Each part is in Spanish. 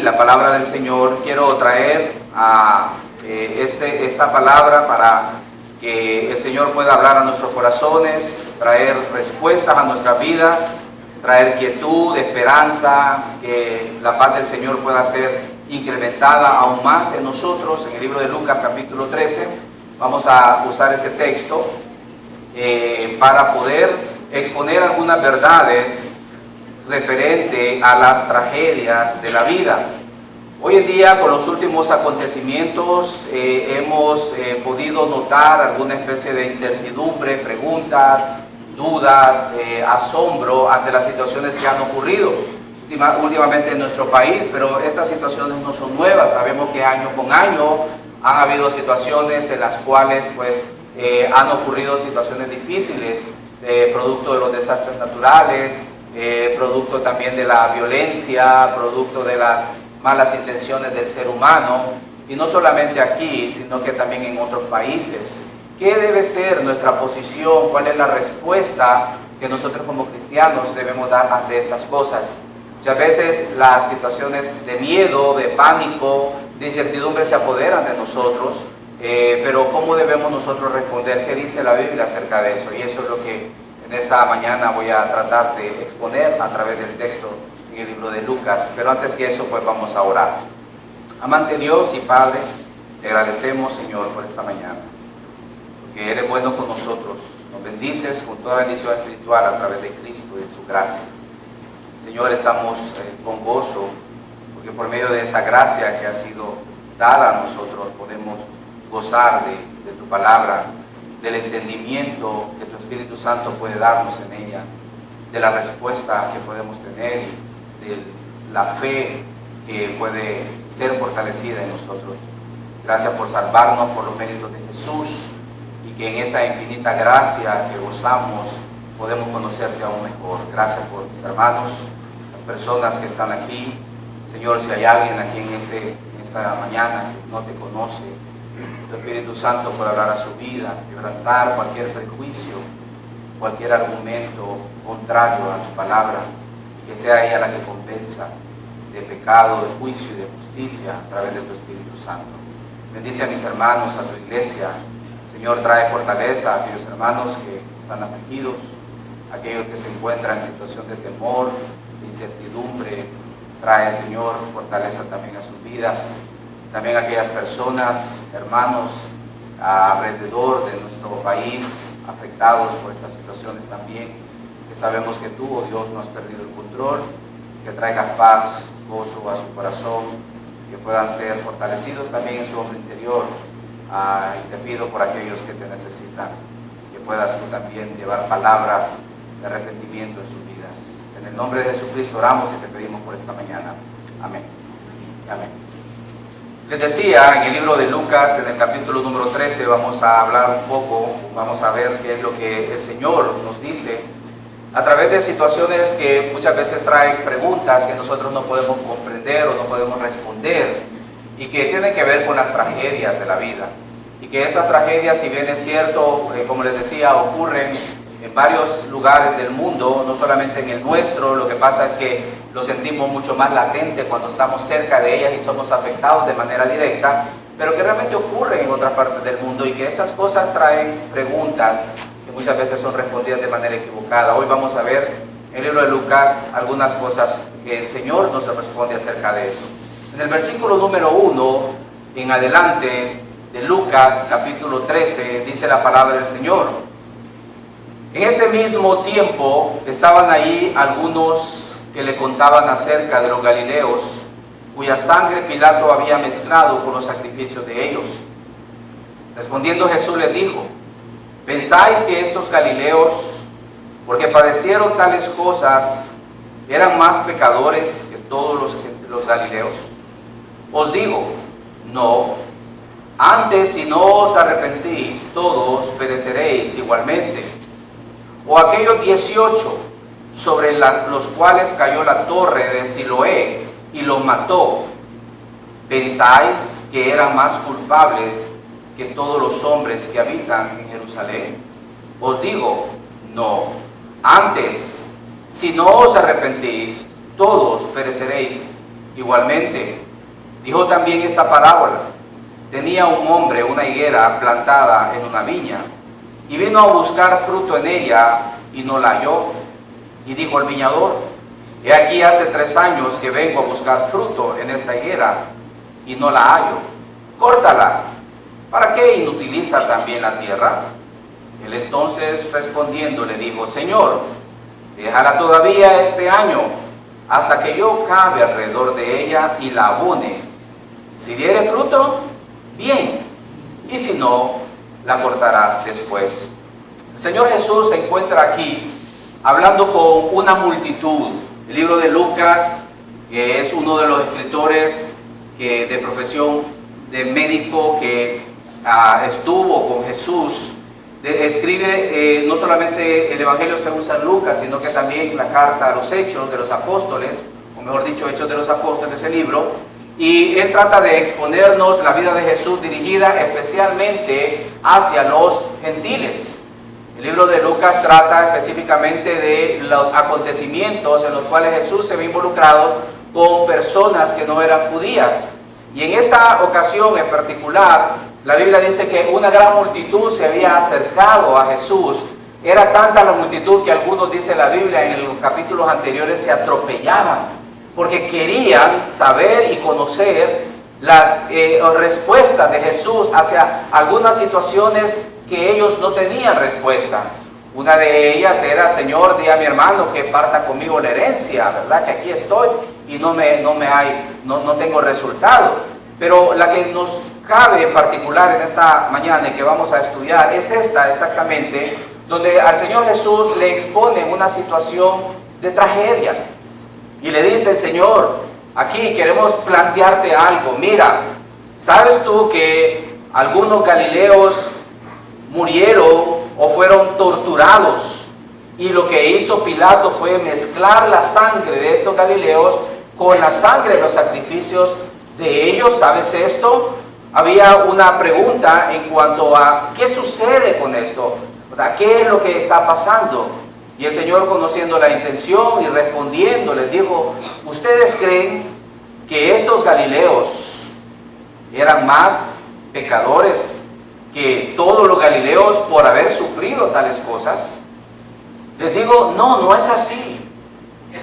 la palabra del Señor. Quiero traer esta palabra para que el Señor pueda hablar a nuestros corazones, traer respuestas a nuestras vidas, traer quietud, esperanza, que la paz del Señor pueda ser incrementada aún más en nosotros. En el libro de Lucas capítulo 13 vamos a usar ese texto para poder exponer algunas verdades referente a las tragedias de la vida. Hoy en día, con los últimos acontecimientos, hemos podido notar alguna especie de incertidumbre, preguntas, dudas, asombro ante las situaciones que han ocurrido últimamente en nuestro país, pero estas situaciones no son nuevas. Sabemos que año con año han habido situaciones en las cuales han ocurrido situaciones difíciles, producto de los desastres naturales, producto también de la violencia, producto de las malas intenciones del ser humano, y no solamente aquí, sino que también en otros países. ¿Qué debe ser nuestra posición? ¿Cuál es la respuesta que nosotros como cristianos debemos dar ante estas cosas? Muchas veces las situaciones de miedo, de pánico, de incertidumbre se apoderan de nosotros, pero ¿cómo debemos nosotros responder? ¿Qué dice la Biblia acerca de eso? Y eso es lo que en esta mañana voy a tratar de exponer a través del texto en el libro de Lucas. Pero antes que eso, pues vamos a orar. Amante Dios y Padre, te agradecemos, Señor, por esta mañana, porque eres bueno con nosotros. Nos bendices con toda bendición espiritual a través de Cristo y de su gracia. Señor, estamos con gozo, porque por medio de esa gracia que ha sido dada a nosotros, podemos gozar de tu palabra, del entendimiento que tu Espíritu Santo puede darnos en ella, de la respuesta que podemos tener y de la fe que puede ser fortalecida en nosotros. Gracias por salvarnos por los méritos de Jesús, y que en esa infinita gracia que gozamos podemos conocerte aún mejor. Gracias por mis hermanos, las personas que están aquí. Señor, si hay alguien aquí en esta mañana que no te conoce, tu Espíritu Santo puede hablar a su vida, quebrantar cualquier prejuicio, cualquier argumento contrario a tu palabra, y que sea ella la que convenza de pecado, de juicio y de justicia a través de tu Espíritu Santo. Bendice a mis hermanos, a tu iglesia. Señor, trae fortaleza a aquellos hermanos que están afligidos, aquellos que se encuentran en situación de temor, de incertidumbre. Trae, Señor, fortaleza también a sus vidas. También a aquellas personas, hermanos, alrededor de nuestro país, afectados por estas situaciones también, que sabemos que tú, oh Dios, no has perdido el control, que traigas paz, gozo a su corazón, que puedan ser fortalecidos también en su hombre interior. Y te pido por aquellos que te necesitan, que puedas tú también llevar palabra de arrepentimiento en sus vidas. En el nombre de Jesucristo oramos y te pedimos por esta mañana. Amén. Amén. Les decía, en el libro de Lucas, en el capítulo número 13, vamos a hablar un poco, vamos a ver qué es lo que el Señor nos dice a través de situaciones que muchas veces traen preguntas que nosotros no podemos comprender o no podemos responder, y que tienen que ver con las tragedias de la vida. Y que estas tragedias, si bien es cierto, como les decía, ocurren en varios lugares del mundo, no solamente en el nuestro. Lo que pasa es que lo sentimos mucho más latente cuando estamos cerca de ellas y somos afectados de manera directa, pero que realmente ocurren en otras partes del mundo, y que estas cosas traen preguntas que muchas veces son respondidas de manera equivocada. Hoy vamos a ver en el libro de Lucas algunas cosas que el Señor nos responde acerca de eso. En el versículo número 1 en adelante de Lucas capítulo 13 dice la palabra del Señor: en este mismo tiempo estaban allí algunos que le contaban acerca de los galileos, cuya sangre Pilato había mezclado con los sacrificios de ellos. Respondiendo Jesús les dijo: ¿pensáis que estos galileos, porque padecieron tales cosas, eran más pecadores que todos los galileos? Os digo, no. Antes, si no os arrepentís, todos pereceréis igualmente. O aquellos 18 sobre los cuales cayó la torre de Siloé y los mató, ¿pensáis que eran más culpables que todos los hombres que habitan en Jerusalén? Os digo, no. Antes, si no os arrepentís, todos pereceréis Igualmente, dijo también esta parábola. Tenía un hombre una higuera plantada en una viña, y vino a buscar fruto en ella, y no la halló. Y dijo al viñador: he aquí hace 3 años que vengo a buscar fruto en esta higuera, y no la hallo. Córtala. ¿Para qué inutiliza también la tierra? Él entonces respondiendo le dijo: Señor, déjala todavía este año, hasta que yo cabe alrededor de ella y la abone. Si diere fruto, bien, y si no, la cortarás después. El Señor Jesús se encuentra aquí hablando con una multitud. El libro de Lucas, que es uno de los escritores de profesión de médico que estuvo con Jesús, escribe no solamente el Evangelio según San Lucas, sino que también la carta a los Hechos de los Apóstoles, o mejor dicho, Hechos de los Apóstoles, el libro, y él trata de exponernos la vida de Jesús dirigida especialmente hacia los gentiles. El libro de Lucas trata específicamente de los acontecimientos en los cuales Jesús se ve involucrado con personas que no eran judías. Y en esta ocasión en particular, la Biblia dice que una gran multitud se había acercado a Jesús. Era tanta la multitud que algunos, dice la Biblia, en los capítulos anteriores se atropellaban, porque querían saber y conocer las respuestas de Jesús hacia algunas situaciones que ellos no tenían respuesta. Una de ellas era: Señor, di a mi hermano que parta conmigo la herencia, ¿verdad? Que aquí estoy y no tengo resultado. Pero la que nos cabe en particular en esta mañana y que vamos a estudiar es esta exactamente, donde al Señor Jesús le exponen una situación de tragedia. Y le dice: Señor, aquí queremos plantearte algo. Mira, ¿sabes tú que algunos galileos murieron o fueron torturados? Y lo que hizo Pilato fue mezclar la sangre de estos galileos con la sangre de los sacrificios de ellos. ¿Sabes esto? Había una pregunta en cuanto a ¿qué sucede con esto? O sea, ¿qué es lo que está pasando? Y el Señor, conociendo la intención y respondiendo, les dijo: ¿ustedes creen que estos galileos eran más pecadores que todos los galileos por haber sufrido tales cosas? Les digo: no es así.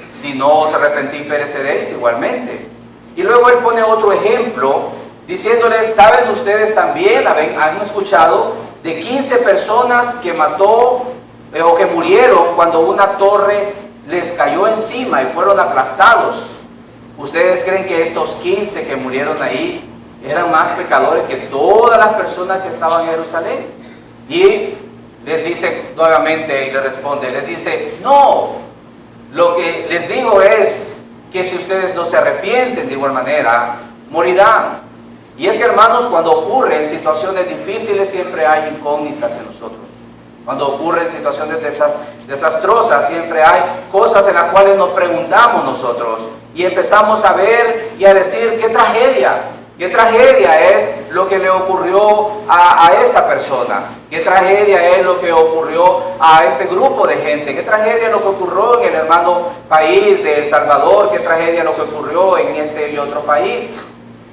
Si no os arrepentís, pereceréis igualmente. Y luego él pone otro ejemplo, diciéndoles: ¿saben ustedes también, han escuchado de 15 personas que mató o que murieron cuando una torre les cayó encima y fueron aplastados? ¿Ustedes creen que estos 15 que murieron ahí eran más pecadores que todas las personas que estaban en Jerusalén? Y les dice nuevamente, y le responde, les dice: no, lo que les digo es que si ustedes no se arrepienten de igual manera, morirán. Y es que, hermanos, cuando ocurren situaciones difíciles siempre hay incógnitas en nosotros. Cuando ocurren situaciones desastrosas siempre hay cosas en las cuales nos preguntamos nosotros y empezamos a ver y a decir: qué tragedia es lo que le ocurrió a esta persona, qué tragedia es lo que ocurrió a este grupo de gente, qué tragedia es lo que ocurrió en el hermano país de El Salvador, qué tragedia es lo que ocurrió en este y otro país.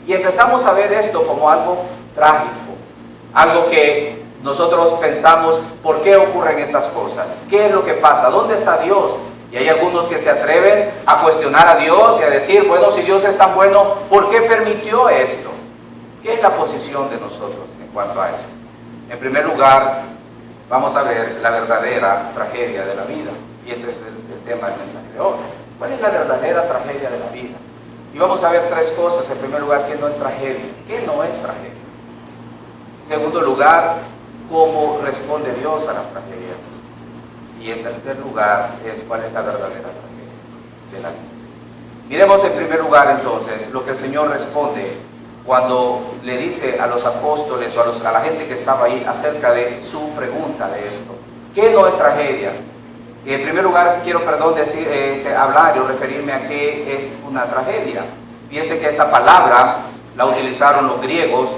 Y empezamos a ver esto como algo trágico, algo que nosotros pensamos: ¿por qué ocurren estas cosas? ¿Qué es lo que pasa? ¿Dónde está Dios? Y hay algunos que se atreven a cuestionar a Dios y a decir: bueno, si Dios es tan bueno, ¿por qué permitió esto? ¿Qué es la posición de nosotros en cuanto a esto? En primer lugar, vamos a ver la verdadera tragedia de la vida. Y ese es el tema del mensaje de hoy. ¿Cuál es la verdadera tragedia de la vida? Y vamos a ver 3 cosas. En primer lugar, ¿qué no es tragedia? ¿Qué no es tragedia? En segundo lugar, ¿cómo responde Dios a las tragedias? Y en tercer lugar es cuál es la verdadera tragedia de la vida. Miremos en primer lugar entonces lo que el Señor responde cuando le dice a los apóstoles o a la gente que estaba ahí acerca de su pregunta de esto. ¿Qué no es tragedia? En primer lugar quiero, hablar o referirme a qué es una tragedia. Fíjense que esta palabra la utilizaron los griegos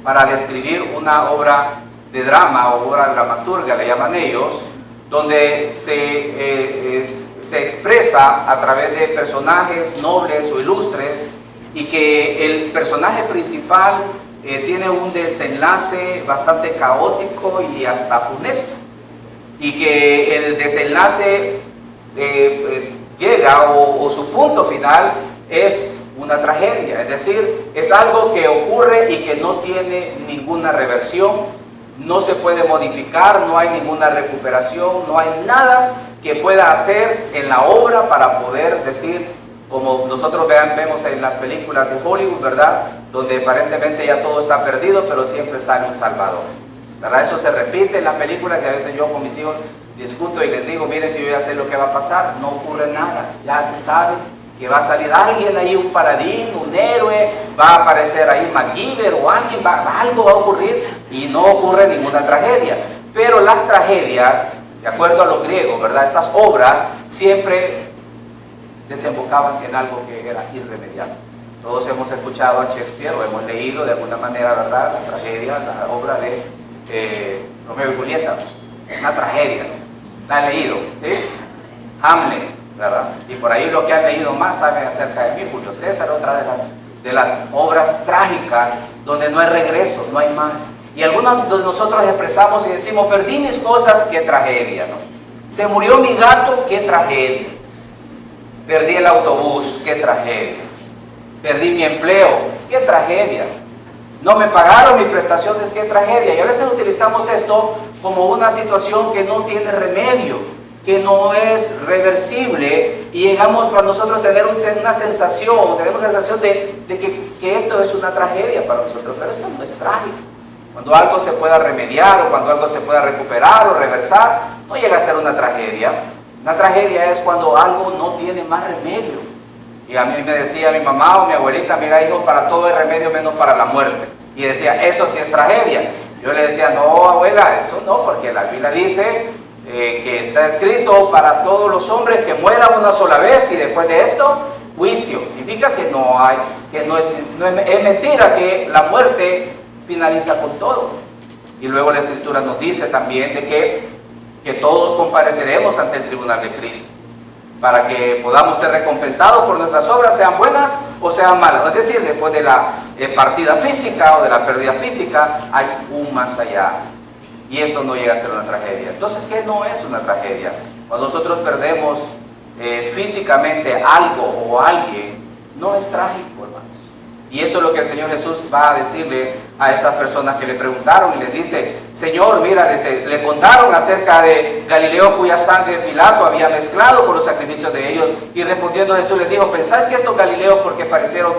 para describir una obra de drama o obra dramaturga, le llaman ellos, donde se se expresa a través de personajes nobles o ilustres, y que el personaje principal tiene un desenlace bastante caótico y hasta funesto, y que el desenlace llega o su punto final es una tragedia, es decir, es algo que ocurre y que no tiene ninguna reversión, no se puede modificar, no hay ninguna recuperación, no hay nada que pueda hacer en la obra para poder decir, como nosotros vemos en las películas de Hollywood, ¿verdad? Donde aparentemente ya todo está perdido, pero siempre sale un salvador, ¿verdad? Eso se repite en las películas, y a veces yo con mis hijos discuto y les digo, miren, si yo ya sé lo que va a pasar, no ocurre nada, ya se sabe que va a salir alguien ahí, un paladín, un héroe, va a aparecer ahí MacGyver o alguien, algo va a ocurrir, y no ocurre ninguna tragedia. Pero las tragedias, de acuerdo a los griegos, ¿verdad? Estas obras siempre desembocaban en algo que era irremediable. Todos hemos escuchado a Shakespeare o hemos leído de alguna manera, ¿verdad?, la tragedia, la obra de Romeo y Julieta, una tragedia, la han leído, ¿sí? Hamlet, ¿verdad? Y por ahí los que han leído más saben acerca de mí. Julio César, otra de las obras trágicas donde no hay regreso, no hay más. Y algunos de nosotros expresamos y decimos, perdí mis cosas, qué tragedia, ¿no? Se murió mi gato, qué tragedia. Perdí el autobús, qué tragedia. Perdí mi empleo, qué tragedia. No me pagaron mis prestaciones, qué tragedia. Y a veces utilizamos esto como una situación que no tiene remedio, que no es reversible, y llegamos para nosotros tener una sensación, tenemos la sensación de que esto es una tragedia para nosotros, pero esto no es trágico. Cuando algo se pueda remediar o cuando algo se pueda recuperar o reversar, no llega a ser una tragedia. Una tragedia es cuando algo no tiene más remedio. Y a mí me decía mi mamá o mi abuelita, mira hijo, para todo hay remedio menos para la muerte. Y decía, eso sí es tragedia. Yo le decía, no abuela, eso no, porque la Biblia dice que está escrito para todos los hombres que mueran una sola vez y después de esto, juicio. Significa que no hay, que no es mentira que la muerte finaliza con todo. Y luego la Escritura nos dice también de que todos compareceremos ante el tribunal de Cristo, para que podamos ser recompensados por nuestras obras, sean buenas o sean malas. Es decir, después de la partida física o de la pérdida física, hay un más allá. Y esto no llega a ser una tragedia. Entonces, ¿qué no es una tragedia? Cuando nosotros perdemos físicamente algo o alguien, no es trágico, hermanos. Y esto es lo que el Señor Jesús va a decirle a estas personas que le preguntaron, y les dice, Señor, mira, le contaron acerca de Galileo cuya sangre Pilato había mezclado con los sacrificios de ellos, y respondiendo Jesús les dijo, ¿pensáis que estos Galileos, porque padecieron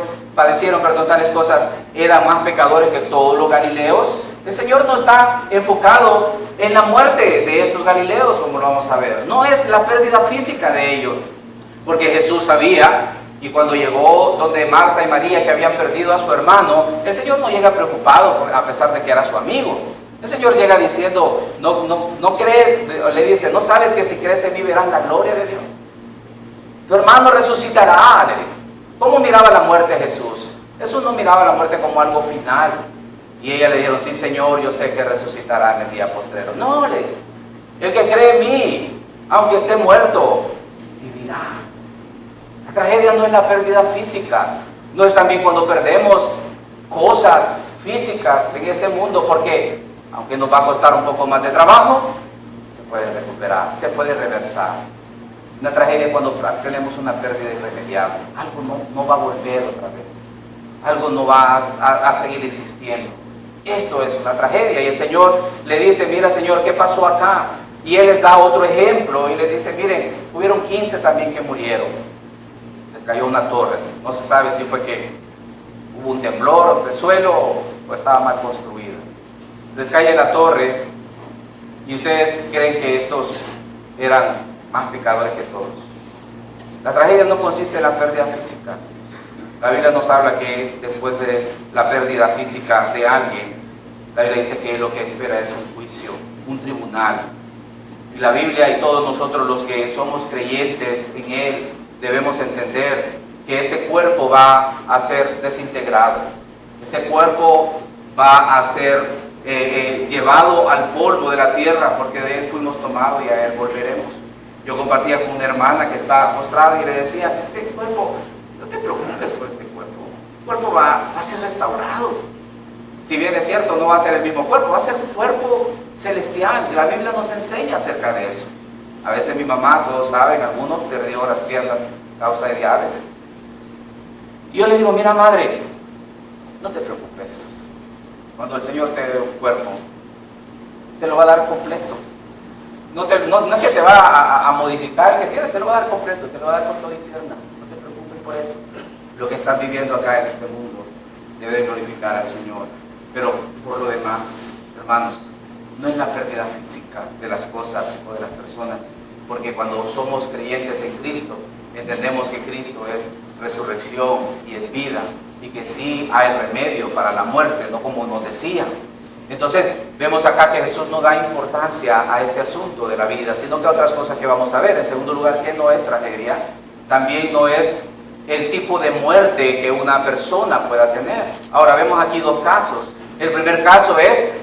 tales cosas, eran más pecadores que todos los Galileos? El Señor no está enfocado en la muerte de estos Galileos, como lo vamos a ver. No es la pérdida física de ellos, porque Jesús sabía. Y cuando llegó donde Marta y María, que habían perdido a su hermano, el Señor no llega preocupado, a pesar de que era su amigo. El Señor llega diciendo, no crees, le dice, ¿no sabes que si crees en mí verás la gloria de Dios? Tu hermano resucitará, le dice. ¿Cómo miraba la muerte Jesús? Jesús no miraba la muerte como algo final. Y ella le dijeron, sí Señor, yo sé que resucitará en el día postrero. No, le dice, el que cree en mí, aunque esté muerto, vivirá. La tragedia no es la pérdida física, no es también cuando perdemos cosas físicas en este mundo, porque aunque nos va a costar un poco más de trabajo, se puede recuperar, se puede reversar. Una tragedia es cuando tenemos una pérdida irremediable, algo no va a volver otra vez, algo no va a seguir existiendo. Esto es una tragedia, y el Señor le dice, mira Señor, ¿qué pasó acá? Y Él les da otro ejemplo y les dice, miren, hubieron 15 también que murieron. Cayó una torre, no se sabe si fue que hubo un temblor de suelo o estaba mal construida. Les cae la torre y ustedes creen que estos eran más pecadores que todos. La tragedia no consiste en la pérdida física. La Biblia nos habla que después de la pérdida física de alguien, la Biblia dice que lo que espera es un juicio, un tribunal. Y la Biblia y todos nosotros los que somos creyentes en Él, debemos entender que este cuerpo va a ser desintegrado. Este cuerpo va a ser llevado al polvo de la tierra, porque de Él fuimos tomados y a Él volveremos. Yo compartía con una hermana que estaba postrada y le decía, este cuerpo, no te preocupes por este cuerpo. El cuerpo va a ser restaurado. Si bien es cierto, no va a ser el mismo cuerpo, va a ser un cuerpo celestial. La Biblia nos enseña acerca de eso. A veces mi mamá, todos saben, algunos perdió las piernas a causa de diabetes. Y yo le digo, mira madre, no te preocupes. Cuando el Señor te dé un cuerpo, te lo va a dar completo. No es que te va a modificar el que tienes, te lo va a dar completo, te lo va a dar con todo y piernas. No te preocupes por eso. Lo que estás viviendo acá en este mundo debe glorificar al Señor. Pero por lo demás, hermanos, no es la pérdida física de las cosas o de las personas, porque cuando somos creyentes en Cristo, entendemos que Cristo es resurrección y es vida, y que sí hay remedio para la muerte, no como nos decían. Entonces, vemos acá que Jesús no da importancia a este asunto de la vida, sino que a otras cosas que vamos a ver. En segundo lugar, que no es tragedia, también no es el tipo de muerte que una persona pueda tener. Ahora, vemos aquí dos casos. El primer caso es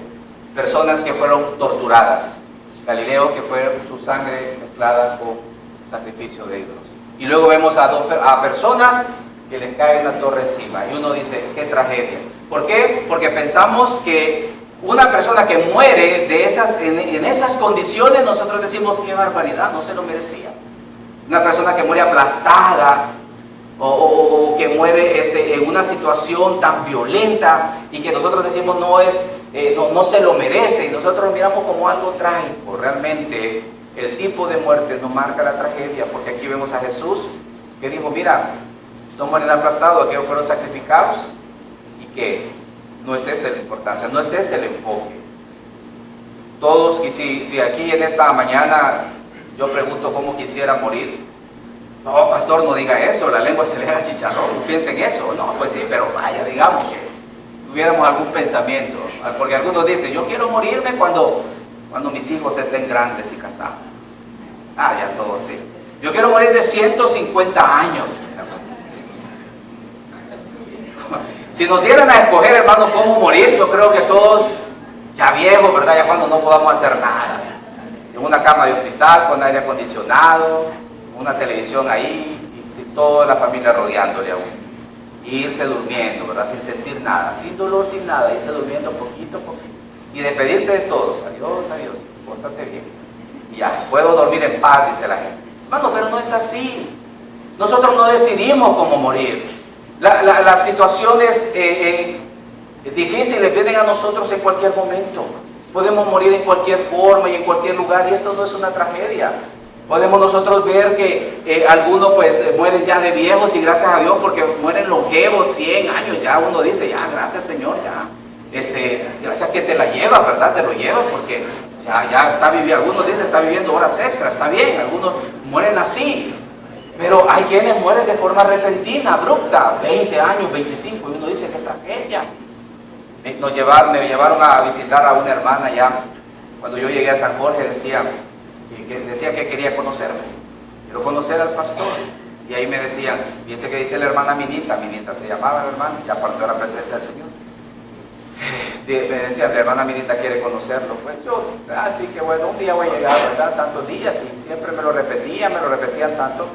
personas que fueron torturadas. Galileo, que fue su sangre mezclada con sacrificio de ídolos. Y luego vemos a personas que les cae una torre encima. Y uno dice, qué tragedia. ¿Por qué? Porque pensamos que una persona que muere en esas condiciones, nosotros decimos, qué barbaridad, no se lo merecía. Una persona que muere aplastada, o que muere en una situación tan violenta y que nosotros decimos no se lo merece, y nosotros lo miramos como algo trágico. Realmente el tipo de muerte no marca la tragedia, porque aquí vemos a Jesús que dijo, mira, estos mueren aplastados, aquellos fueron sacrificados, y que no es esa la importancia, no es ese el enfoque. Todos, si aquí en esta mañana yo pregunto cómo quisiera morir, no, pastor, no diga eso, la lengua se le haga chicharrón, no piense en eso. No, pues sí, pero vaya, digamos que tuviéramos algún pensamiento, porque algunos dicen, yo quiero morirme cuando mis hijos estén grandes y casados. Ya todo, sí. Yo quiero morir de 150 años, dice la hermana. Si nos dieran a escoger, hermano, cómo morir, yo creo que todos ya viejos, ¿verdad? Ya cuando no podamos hacer nada. En una cama de hospital, con aire acondicionado, una televisión ahí, y toda la familia rodeándole a uno, y irse durmiendo, ¿verdad? Sin sentir nada, sin dolor, sin nada, irse durmiendo poquito a poquito, y despedirse de todos, adiós, adiós, pórtate bien, y ya, puedo dormir en paz, dice la gente. Hermano, pero no es así. Nosotros no decidimos cómo morir. Las situaciones difíciles vienen a nosotros en cualquier momento. Podemos morir en cualquier forma y en cualquier lugar, y esto no es una tragedia. Podemos nosotros ver que algunos pues mueren ya de viejos, y gracias a Dios, porque mueren longevos, 100 años, ya uno dice, ya, gracias Señor, ya, gracias que te la lleva, ¿verdad? Te lo lleva porque ya está viviendo, algunos dicen está viviendo horas extras, está bien, algunos mueren así, pero hay quienes mueren de forma repentina, abrupta, 20 años, 25, y uno dice, qué tragedia. Me llevaron a visitar a una hermana ya, cuando yo llegué a San Jorge, decía que quería conocerme, quiero conocer al pastor, y ahí me decían, fíjense que dice la hermana Minita se llamaba la hermana, ya partió de la presencia del Señor. Me decían, la hermana Minita quiere conocerlo. Pues yo, así que bueno, un día voy a llegar, ¿verdad? Tantos días, y siempre me lo repetían tanto.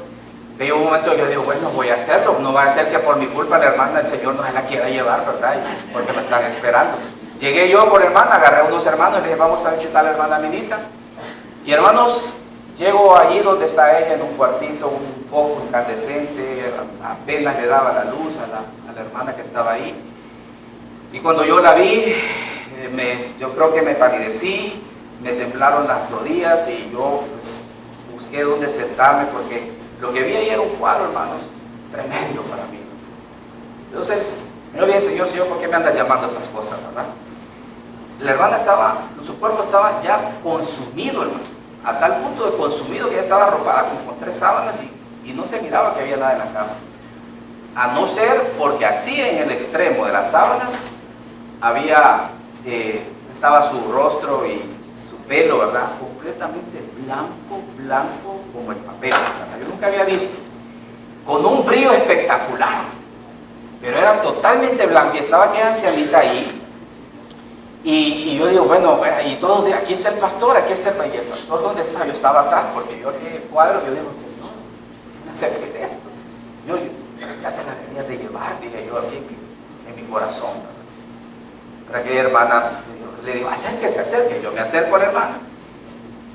Pero un momento yo digo, bueno, voy a hacerlo, no va a ser que por mi culpa la hermana, el Señor no se la quiera llevar, ¿verdad? Porque me están esperando. Llegué yo por hermana, agarré a unos hermanos y les dije, vamos a visitar a la hermana Minita. Y hermanos, llego allí donde está ella, en un cuartito, un foco incandescente, apenas le daba la luz a la hermana que estaba ahí. Y cuando yo la vi, yo creo que me palidecí, me temblaron las rodillas, y yo pues, busqué dónde sentarme, porque lo que vi ahí era un cuadro, hermanos, tremendo para mí. Entonces, yo le dije, Señor, ¿por qué me andas llamando a estas cosas, verdad? La hermana su cuerpo estaba ya consumido, hermanos, a tal punto de consumido que ya estaba arropada con 3 sábanas, y no se miraba que había nada en la cama. A no ser porque así en el extremo de las sábanas estaba su rostro y su pelo, ¿verdad? Completamente blanco como el papel, ¿verdad? Yo nunca había visto, con un brillo espectacular, pero era totalmente blanco, y estaba aquella ancianita ahí. Y yo digo, bueno, y todo, aquí está el pastor, aquí está el pastor, ¿dónde está? Yo estaba atrás, porque yo aquí en el cuadro, yo digo, Señor, ¿qué me acerque de esto? Señor, ya te la deberías de llevar, dije yo aquí en mi corazón. Pero aquella hermana le digo, acérquese, acérquese. Yo me acerco a la hermana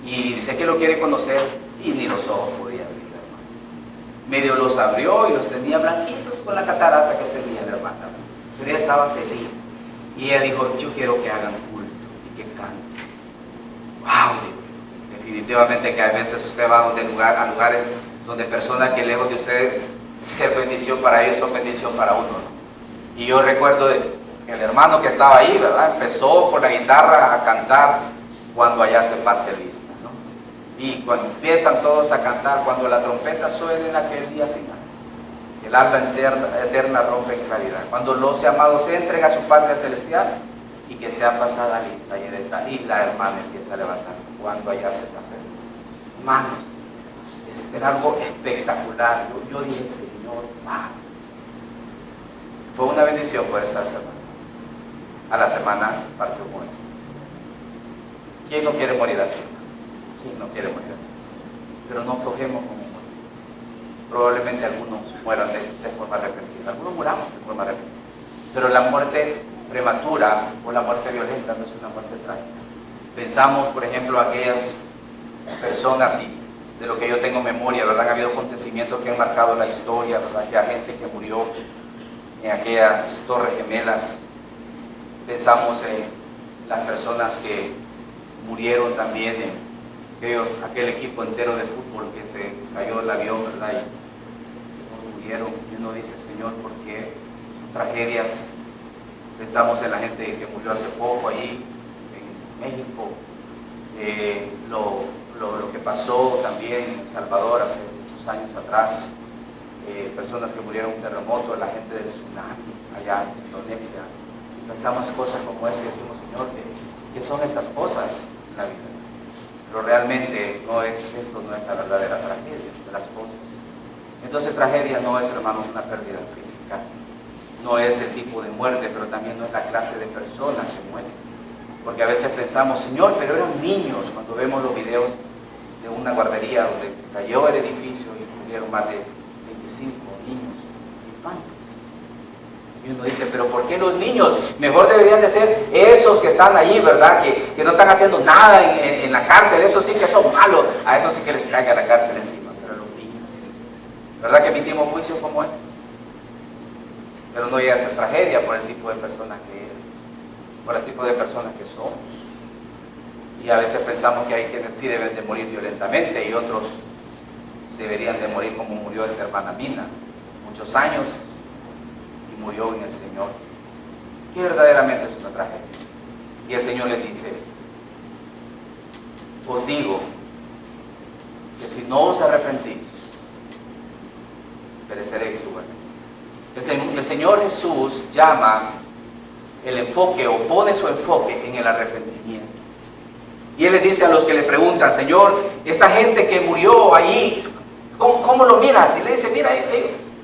y dice que lo quiere conocer y ni los ojos podía abrir, hermano. Medio los abrió y los tenía blanquitos con la catarata que tenía la hermana. Pero ella estaba feliz. Y ella dijo, yo quiero que hagan culto y que canten. ¡Wow! Definitivamente que a veces usted va a lugares donde personas que lejos de usted ser bendición para ellos son bendición para uno, ¿no? Y yo recuerdo el hermano que estaba ahí, ¿verdad? Empezó con la guitarra a cantar cuando allá se pase lista, ¿no? Y cuando empiezan todos a cantar, cuando la trompeta suene en aquel día final, el alma eterna rompe en claridad. Cuando los llamados entren a su Padre Celestial y que sea pasada lista, y la hermana empieza a levantar cuando allá se pase lista. Hermanos, era algo espectacular. Yo dije, Señor, Padre. Fue una bendición por esta semana. A la semana partió con eso. ¿Quién no quiere morir así? ¿Quién no quiere morir así? Pero no aflojemos como muerte. Probablemente algunos mueran de forma repentina. Algunos muramos de forma repentina. Pero la muerte prematura o la muerte violenta no es una muerte trágica. Pensamos, por ejemplo, aquellas personas, y de lo que yo tengo memoria, ¿verdad? Ha habido acontecimientos que han marcado la historia, ¿verdad? Que hay gente que murió en aquellas torres gemelas. Pensamos en las personas que murieron también en aquel equipo entero de fútbol que se cayó el avión, ¿verdad? Y murieron. Y uno dice, Señor, ¿por qué? Tragedias. Pensamos en la gente que murió hace poco ahí en México, lo que pasó también en El Salvador hace muchos años atrás, personas que murieron en un terremoto, la gente del tsunami allá en Indonesia. Pensamos cosas como esa y decimos, Señor, ¿qué son estas cosas en la vida? Pero realmente esto no es la verdadera tragedia de las cosas. Entonces tragedia no es, hermanos, una pérdida física, no es el tipo de muerte, pero también no es la clase de personas que mueren. Porque a veces pensamos, Señor, pero eran niños, cuando vemos los videos de una guardería donde cayó el edificio y murieron más de 25 niños infantes. Y uno dice, pero ¿por qué los niños? Mejor deberían de ser esos que están allí, ¿verdad? Que no están haciendo nada en la cárcel, esos sí que son malos, a esos sí que les caiga la cárcel encima, pero los niños, ¿verdad que emitimos juicios como estos? Pero no llega a ser tragedia por el tipo de personas que eran, por el tipo de personas que somos. Y a veces pensamos que hay quienes sí deben de morir violentamente y otros deberían de morir como murió esta hermana Mina, muchos años, y murió en el Señor, que verdaderamente es una tragedia. Y el Señor les dice, os digo que si no os arrepentís, pereceréis igual. El Señor Jesús llama el enfoque o pone su enfoque en el arrepentimiento. Y Él les dice a los que le preguntan, Señor, esta gente que murió allí, ¿cómo lo miras? Y le dice, mira,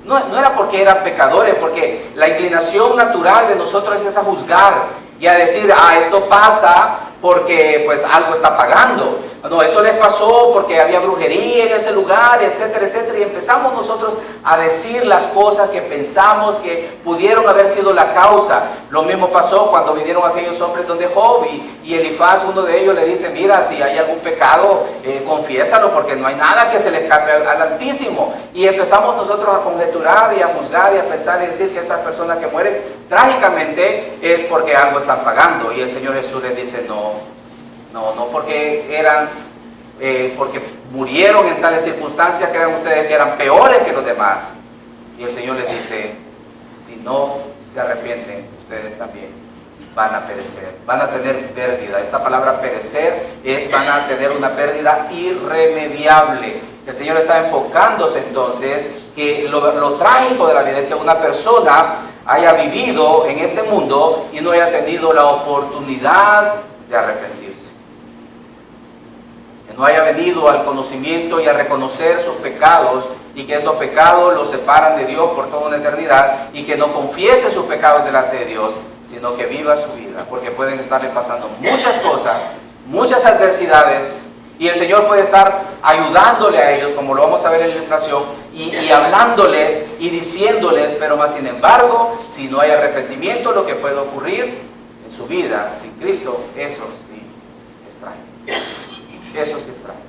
no era porque eran pecadores, porque la inclinación natural de nosotros es a juzgar y a decir, esto pasa porque pues algo está pagando. No, esto les pasó porque había brujería en ese lugar, etcétera, etcétera. Y empezamos nosotros a decir las cosas que pensamos que pudieron haber sido la causa. Lo mismo pasó cuando vinieron aquellos hombres donde Job y Elifaz, uno de ellos, le dice, mira, si hay algún pecado, confiésalo, porque no hay nada que se le escape al Altísimo. Y empezamos nosotros a conjeturar y a juzgar y a pensar y decir que estas personas que mueren trágicamente es porque algo están pagando. Y el Señor Jesús les dice, no porque murieron en tales circunstancias, crean ustedes que eran peores que los demás. Y el Señor les dice, si no se arrepienten, ustedes también van a perecer, van a tener pérdida. Esta palabra perecer van a tener una pérdida irremediable. El Señor está enfocándose entonces que lo trágico de la vida es que una persona haya vivido en este mundo y no haya tenido la oportunidad de arrepentirse. Que no haya venido al conocimiento y a reconocer sus pecados, y que estos pecados los separan de Dios por toda una eternidad, y que no confiese sus pecados delante de Dios, sino que viva su vida, porque pueden estarle pasando muchas cosas, muchas adversidades, y el Señor puede estar ayudándole a ellos, como lo vamos a ver en la ilustración, y hablándoles y diciéndoles, pero más sin embargo, si no hay arrepentimiento, lo que puede ocurrir en su vida sin Cristo, eso sí extraño. Eso sí extraño.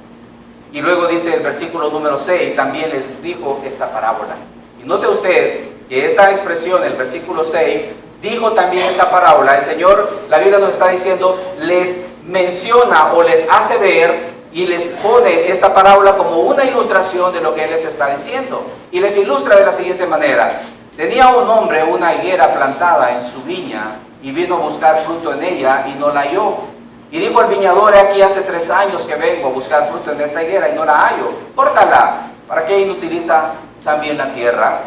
Y luego dice el versículo número 6, también les dijo esta parábola. Y note usted que esta expresión, el versículo 6, dijo también esta parábola. El Señor, la Biblia nos está diciendo, les menciona o les hace ver y les pone esta parábola como una ilustración de lo que Él les está diciendo. Y les ilustra de la siguiente manera. Tenía un hombre una higuera plantada en su viña y vino a buscar fruto en ella y no la halló. Y dijo al viñador: aquí hace 3 años que vengo a buscar fruto en esta higuera y no la hallo. Córtala, ¿para qué inutiliza también la tierra?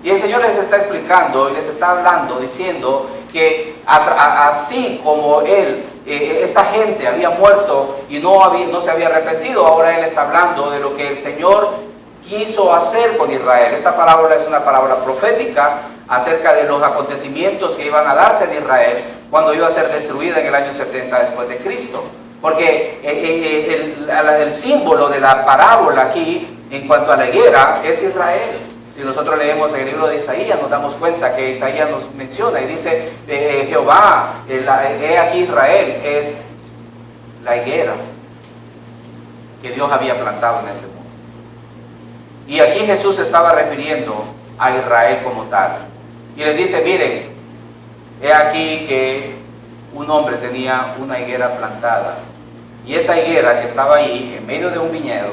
Y el Señor les está explicando y les está hablando, diciendo que así como esta gente había muerto y no se había arrepentido, ahora Él está hablando de lo que el Señor quiso hacer con Israel. Esta parábola es una parábola profética acerca de los acontecimientos que iban a darse en Israel cuando iba a ser destruida en el año 70 después de Cristo. Porque el símbolo de la parábola aquí, en cuanto a la higuera, es Israel. Si nosotros leemos en el libro de Isaías, nos damos cuenta que Isaías nos menciona y dice, Jehová, he aquí Israel, es la higuera que Dios había plantado en este mundo. Y aquí Jesús se estaba refiriendo a Israel como tal. Y les dice, miren, he aquí que un hombre tenía una higuera plantada. Y esta higuera que estaba ahí, en medio de un viñedo,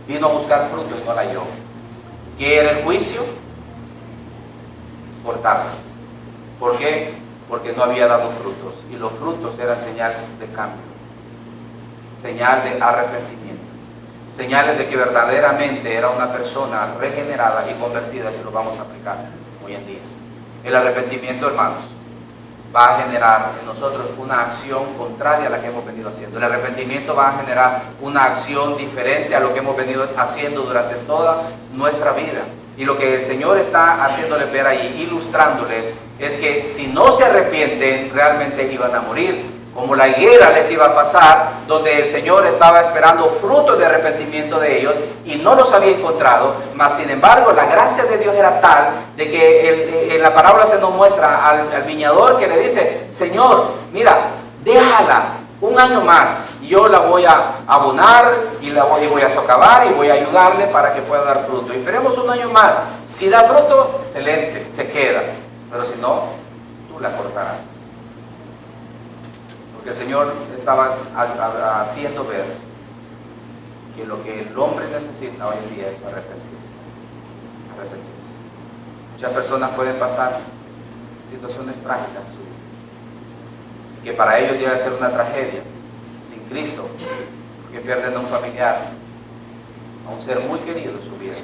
vino a buscar frutos, no la halló. ¿Qué era el juicio? Cortarla. ¿Por qué? Porque no había dado frutos. Y los frutos eran señal de cambio, señal de arrepentimiento, señales de que verdaderamente era una persona regenerada y convertida, si lo vamos a aplicar hoy en día. El arrepentimiento, hermanos, va a generar en nosotros una acción contraria a la que hemos venido haciendo. El arrepentimiento va a generar una acción diferente a lo que hemos venido haciendo durante toda nuestra vida. Y lo que el Señor está haciéndoles ver ahí, ilustrándoles, es que si no se arrepienten, realmente iban a morir. Como la higuera les iba a pasar, donde el Señor estaba esperando frutos de arrepentimiento de ellos y no los había encontrado, mas sin embargo la gracia de Dios era tal de que en la parábola se nos muestra al viñador que le dice, Señor, mira, déjala 1 año más, y yo la voy a abonar y voy a socavar y voy a ayudarle para que pueda dar fruto. Y esperemos 1 año más, si da fruto, excelente, se queda, pero si no, tú la cortarás. Porque el Señor estaba haciendo ver que lo que el hombre necesita hoy en día es arrepentirse. Arrepentirse. Muchas personas pueden pasar situaciones trágicas en su vida, que para ellos llega a ser una tragedia, sin Cristo, que pierden a un familiar, a un ser muy querido en su vida.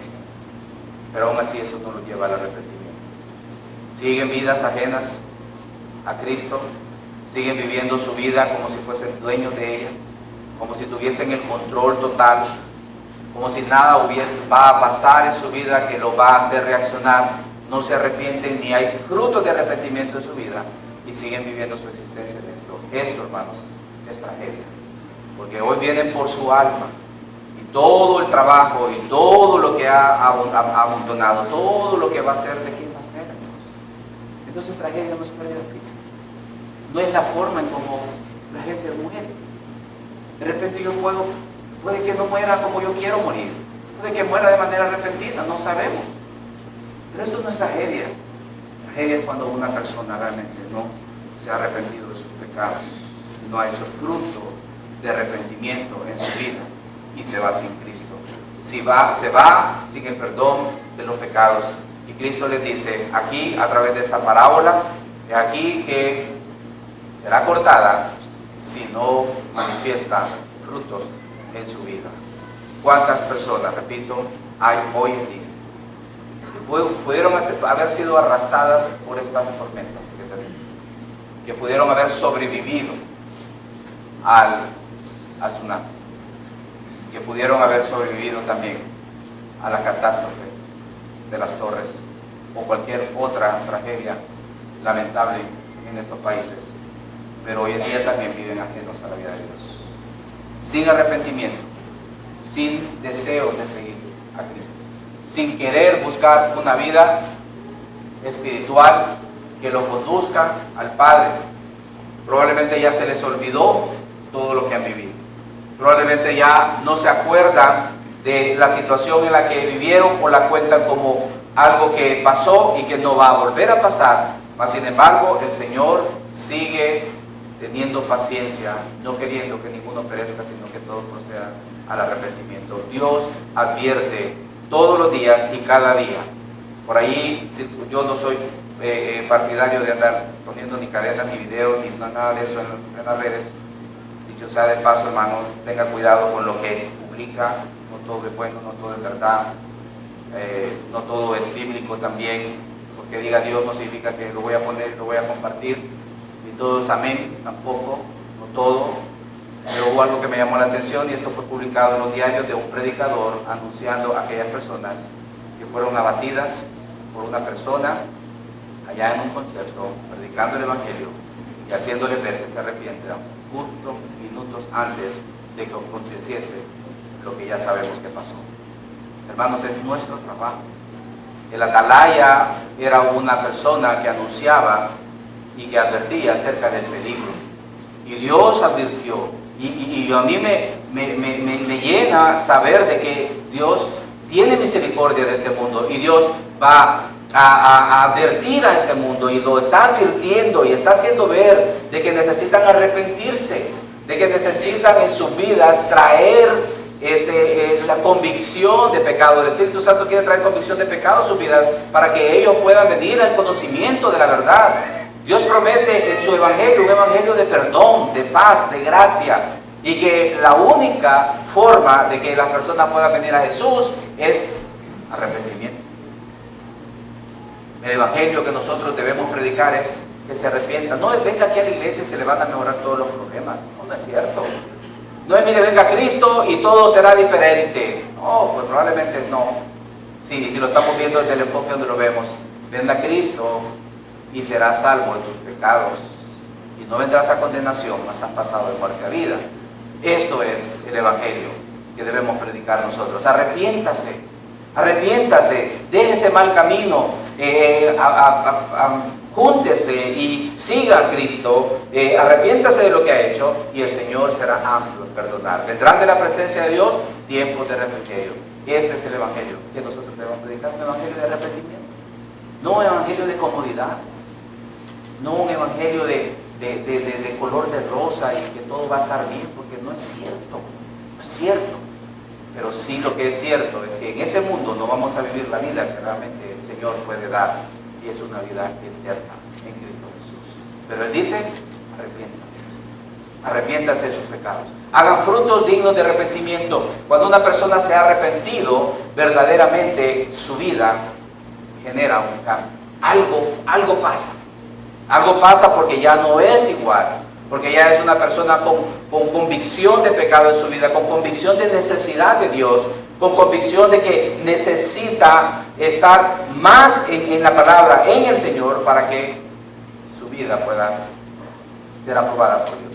Pero aún así eso no los lleva al arrepentimiento. Siguen vidas ajenas a Cristo, siguen viviendo su vida como si fuesen dueños de ella, como si tuviesen el control total, como si nada va a pasar en su vida que lo va a hacer reaccionar. No se arrepienten ni hay frutos de arrepentimiento en su vida y siguen viviendo su existencia en esto. Esto, hermanos, es tragedia, porque hoy vienen por su alma y todo el trabajo y todo lo que ha amontonado, todo lo que va a hacer, ¿de quién va a ser, hermanos? Entonces tragedia no es pérdida física. No es la forma en cómo la gente muere. De repente puede que no muera como yo quiero morir, puede que muera de manera repentina, no sabemos. Pero esto no es tragedia. Tragedia es cuando una persona realmente no se ha arrepentido de sus pecados, no ha hecho fruto de arrepentimiento en su vida y se va sin Cristo. Se va sin el perdón de los pecados. Y Cristo les dice aquí, a través de esta parábola, aquí que será cortada si no manifiesta frutos en su vida. ¿Cuántas personas, repito, hay hoy en día que pudieron haber sido arrasadas por estas tormentas que tenemos, que pudieron haber sobrevivido al tsunami, que pudieron haber sobrevivido también a la catástrofe de las torres o cualquier otra tragedia lamentable en estos países, pero hoy en día también viven ajenos a la vida de Dios, sin arrepentimiento, sin deseo de seguir a Cristo, sin querer buscar una vida espiritual que los conduzca al Padre. Probablemente ya se les olvidó todo lo que han vivido, probablemente ya no se acuerdan de la situación en la que vivieron o la cuentan como algo que pasó y que no va a volver a pasar. Mas sin embargo, el Señor sigue teniendo paciencia, no queriendo que ninguno perezca, sino que todos procedan al arrepentimiento. Dios advierte todos los días y cada día. Por ahí yo no soy partidario de andar poniendo ni cadenas, ni videos, ni nada de eso en las redes. Dicho sea de paso, hermano, tenga cuidado con lo que publica. No todo es bueno, no todo es verdad, no todo es bíblico también. Porque diga Dios no significa que lo voy a poner, lo voy a compartir. Ni todo es amén, tampoco, no todo. Pero hubo algo que me llamó la atención y esto fue publicado en los diarios de un predicador anunciando a aquellas personas que fueron abatidas por una persona allá en un concierto, predicando el Evangelio y haciéndole ver que se arrepientan justo minutos antes de que aconteciese lo que ya sabemos que pasó. Hermanos, es nuestro trabajo. El atalaya era una persona que anunciaba y que advertía acerca del peligro. Y Dios advirtió. Y a mí me llena saber de que Dios tiene misericordia de este mundo. Y Dios va a advertir a este mundo. Y lo está advirtiendo y está haciendo ver de que necesitan arrepentirse. De que necesitan en sus vidas traer la convicción de pecado. El Espíritu Santo quiere traer convicción de pecado a su vida para que ellos puedan venir al conocimiento de la verdad. Dios promete en su evangelio un evangelio de perdón, de paz, de gracia, y que la única forma de que las personas puedan venir a Jesús es arrepentimiento. El evangelio que nosotros debemos predicar es que se arrepientan. No es venga aquí a la iglesia y se le van a mejorar todos los problemas. No es cierto. No es mire venga Cristo y todo será diferente. No, pues probablemente no. Sí, si lo estamos viendo desde el enfoque donde lo vemos. Venga Cristo y serás salvo de tus pecados. Y no vendrás a condenación, mas has pasado de muerte a vida. Esto es el evangelio que debemos predicar nosotros. Arrepiéntase, arrepiéntase, deje ese mal camino, júntese y siga a Cristo, arrepiéntase de lo que ha hecho y el Señor será amplio en perdonar. Vendrán de la presencia de Dios tiempos de refrigerio. Este es el evangelio que nosotros debemos predicar, un evangelio de arrepentimiento, no un evangelio de comodidades, no un evangelio de color de rosa y que todo va a estar bien, porque no es cierto, no es cierto. Pero sí lo que es cierto es que en este mundo no vamos a vivir la vida que realmente el Señor puede dar, y es una vida eterna en Cristo Jesús. Pero Él dice, arrepiéntanse, arrepiéntanse de sus pecados, hagan frutos dignos de arrepentimiento. Cuando una persona se ha arrepentido, verdaderamente su vida genera un cambio, algo pasa. Algo pasa porque ya no es igual, porque ya es una persona con convicción de pecado en su vida, con convicción de necesidad de Dios, con convicción de que necesita estar más en la palabra, en el Señor, para que su vida pueda ser aprobada por Dios.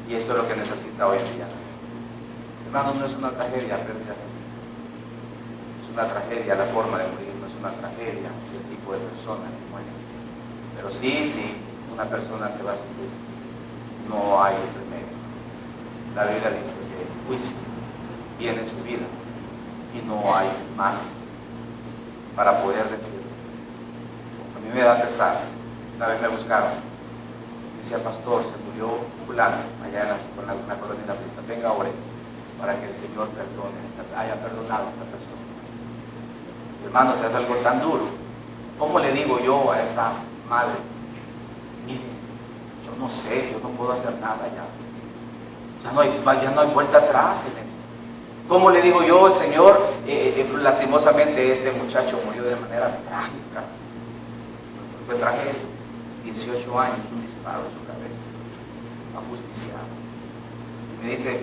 Y esto es lo que necesita hoy en día. Hermanos, no es una tragedia pérdida de vida. Es una tragedia la forma de morir, no es una tragedia el tipo de persona que muere. Pero sí, una persona se va sin Cristo, no hay remedio. La Biblia dice que el juicio viene en su vida y no hay más para poder decirlo. A mí me da pesar. Una vez me buscaron, decía pastor, se murió fulano allá en la colonia de la prisa, venga ahora para que el Señor haya perdonado a esta persona. Hermanos, es algo tan duro. ¿Cómo le digo yo a esta madre? Mire, yo no sé, yo no puedo hacer nada ya. Ya no hay vuelta atrás en esto. ¿Cómo le digo yo, el Señor? Lastimosamente este muchacho murió de manera trágica. Fue tragedia. 18 años, un disparo en su cabeza, ajusticiado. Y me dice,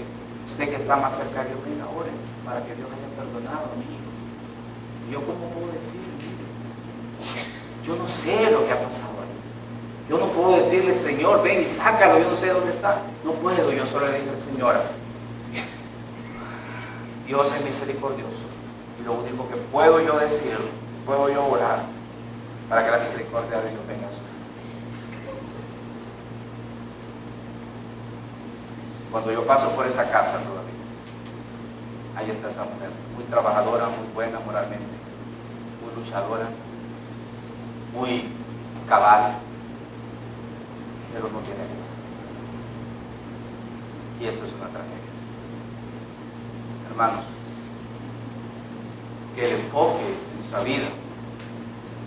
Usted que está más cerca de Dios, venga, ore para que Dios haya perdonado a mi hijo. ¿Y yo cómo puedo decir? Yo no sé lo que ha pasado ahí. Yo no puedo decirle, Señor, ven y sácalo, yo no sé dónde está. No puedo, yo solo le digo, Señora, Dios es misericordioso. Y lo único que puedo yo decir, puedo yo orar para que la misericordia de Dios venga a su vida. Cuando yo paso por esa casa todavía, ahí está esa mujer, muy trabajadora, muy buena moralmente, muy luchadora, muy cabal, pero no tiene Cristo. Y esto es una tragedia. Hermanos, que el enfoque de nuestra vida,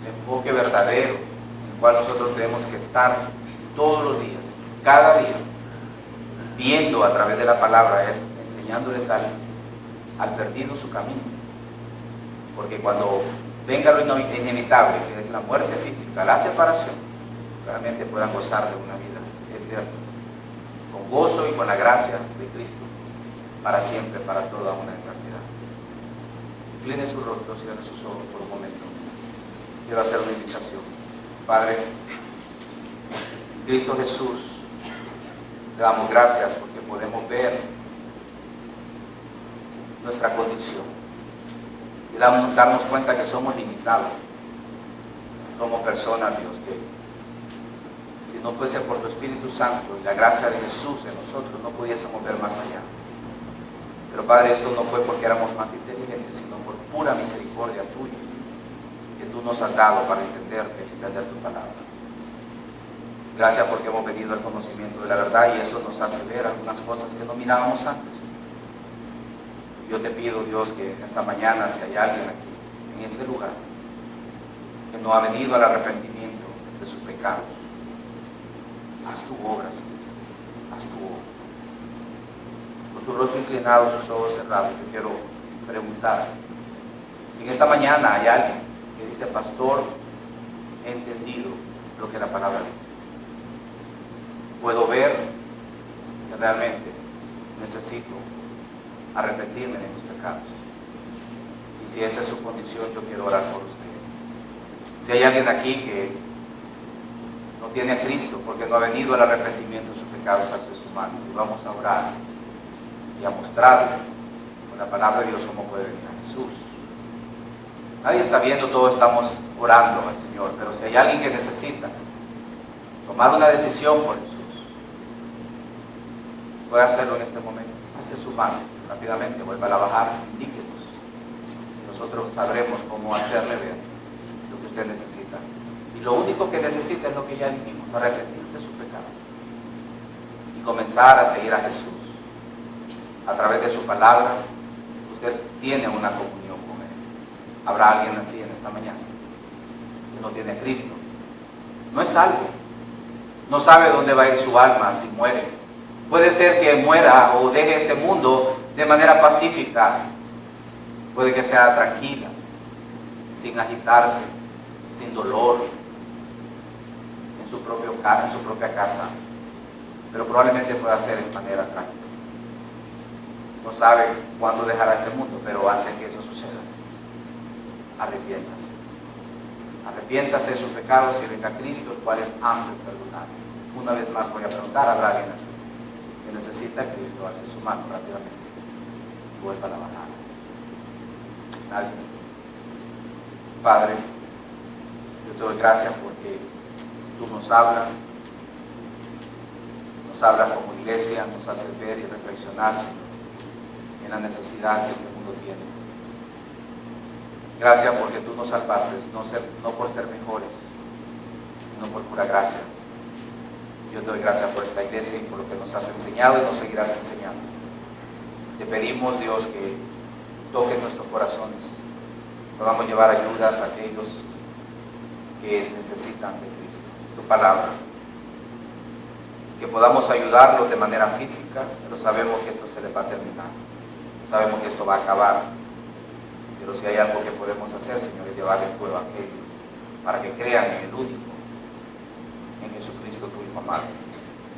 el enfoque verdadero, en el cual nosotros tenemos que estar todos los días, cada día, viendo a través de la palabra, es enseñándoles al perdido su camino. Porque cuando venga lo inevitable, que es la muerte física, la separación, realmente puedan gozar de una vida eterna, con gozo y con la gracia de Cristo, para siempre, para toda una eternidad. Incline su rostro, cierre sus ojos por un momento. Quiero hacer una invitación. Padre, Cristo Jesús, te damos gracias porque podemos ver nuestra condición y darnos cuenta que somos limitados. Somos personas, Dios, que si no fuese por tu Espíritu Santo y la gracia de Jesús en nosotros, no pudiésemos ver más allá. Pero Padre, esto no fue porque éramos más inteligentes, sino por pura misericordia tuya, que tú nos has dado para entenderte y entender tu palabra. Gracias porque hemos venido al conocimiento de la verdad y eso nos hace ver algunas cosas que no mirábamos antes. Yo te pido, Dios, que en esta mañana, si hay alguien aquí, en este lugar, que no ha venido al arrepentimiento de sus pecados, haz tu obra, Señor, haz tu obra. Con su rostro inclinado, sus ojos cerrados, yo quiero preguntar, si en esta mañana hay alguien que dice, pastor, he entendido lo que la palabra dice. Puedo ver que realmente necesito arrepentirme de mis pecados. Y si esa es su condición, yo quiero orar por usted. Si hay alguien aquí que no tiene a Cristo porque no ha venido al arrepentimiento de sus pecados, alce su mano y vamos a orar y a mostrarle con la palabra de Dios cómo puede venir a Jesús. Nadie está viendo, todos estamos orando al Señor, pero si hay alguien que necesita tomar una decisión por Jesús, puede hacerlo en este momento. Alce su mano rápidamente, vuelva a bajar, indíquenos. Nosotros sabremos cómo hacerle ver lo que usted necesita. Y lo único que necesita es lo que ya dijimos, arrepentirse de su pecado y comenzar a seguir a Jesús. A través de su palabra, usted tiene una comunión con Él. ¿Habrá alguien así en esta mañana que no tiene a Cristo? No es salvo. No sabe dónde va a ir su alma si muere. Puede ser que muera o deje este mundo de manera pacífica. Puede que sea tranquila, sin agitarse, sin dolor, en su propia casa. Pero probablemente pueda ser en manera tranquila. No sabe cuándo dejará este mundo, pero antes que eso suceda, arrepiéntase. Arrepiéntase de sus pecados y venga a Cristo, el cual es amplio y perdonable. Una vez más voy a preguntar, ¿habrá alguien así que necesita a Cristo? Alce su mano rápidamente y vuelva a la bajar. Nadie. Padre, yo te doy gracias porque tú nos hablas como iglesia, nos haces ver y reflexionar, Señor, en la necesidad que este mundo tiene. Gracias porque tú nos salvaste, no por ser mejores, sino por pura gracia. Yo te doy gracias por esta iglesia y por lo que nos has enseñado y nos seguirás enseñando. Te pedimos, Dios, que toques nuestros corazones, podamos llevar ayudas a aquellos que necesitan de Cristo, tu palabra. Que podamos ayudarlos de manera física, pero sabemos que esto se les va a terminar. Sabemos que esto va a acabar. Pero si hay algo que podemos hacer, Señor, es llevarles tu evangelio para que crean en el único, en Jesucristo, tu Hijo amado.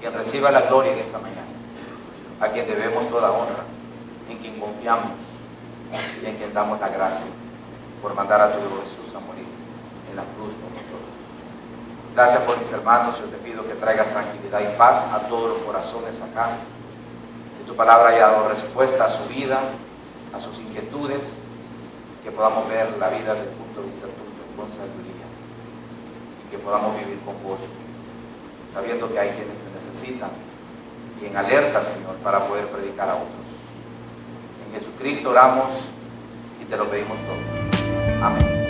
Quien reciba la gloria en esta mañana. a quien debemos toda honra, en quien confiamos y en quien damos la gracia por mandar a tu Hijo Jesús a morir en la cruz por nosotros. Gracias por mis hermanos. Yo te pido que traigas tranquilidad y paz a todos los corazones acá, que tu palabra haya dado respuesta a su vida, a sus inquietudes, que podamos ver la vida desde el punto de vista tuyo con sabiduría y que podamos vivir con gozo, sabiendo que hay quienes te necesitan y en alerta, Señor, para poder predicar a otros. En Jesucristo oramos y te lo pedimos todo. Amén.